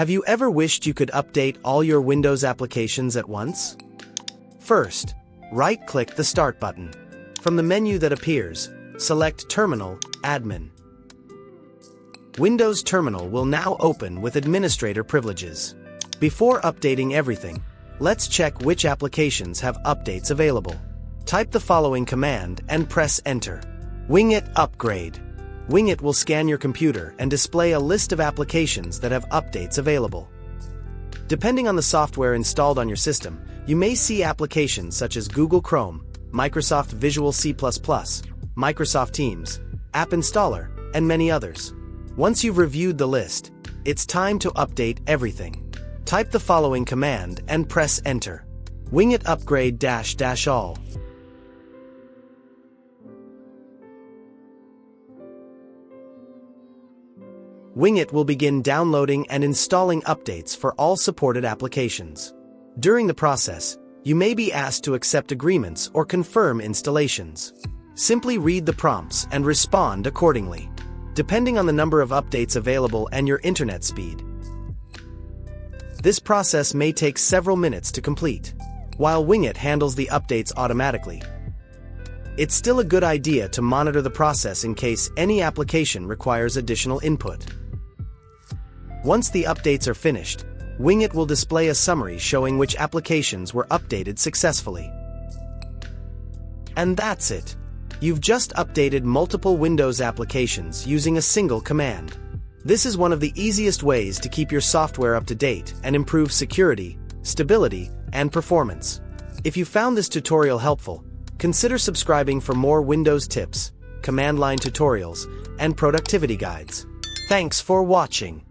Have you ever wished you could update all your Windows applications at once? First, right-click the Start button. From the menu that appears, select Terminal, Admin. Windows Terminal will now open with administrator privileges. Before updating everything, let's check which applications have updates available. Type the following command and press Enter. Winget Upgrade. Winget will scan your computer and display a list of applications that have updates available. Depending on the software installed on your system, you may see applications such as Google Chrome, Microsoft Visual C++, Microsoft Teams, App Installer, and many others. Once you've reviewed the list, it's time to update everything. Type the following command and press Enter. Winget Upgrade -- all. Winget will begin downloading and installing updates for all supported applications. During the process, you may be asked to accept agreements or confirm installations. Simply read the prompts and respond accordingly, depending on the number of updates available and your internet speed. This process may take several minutes to complete, while Winget handles the updates automatically. It's still a good idea to monitor the process in case any application requires additional input. Once the updates are finished, Winget will display a summary showing which applications were updated successfully. And that's it. You've just updated multiple Windows applications using a single command. This is one of the easiest ways to keep your software up to date and improve security, stability, and performance. If you found this tutorial helpful, consider subscribing for more Windows tips, command line tutorials, and productivity guides. Thanks for watching.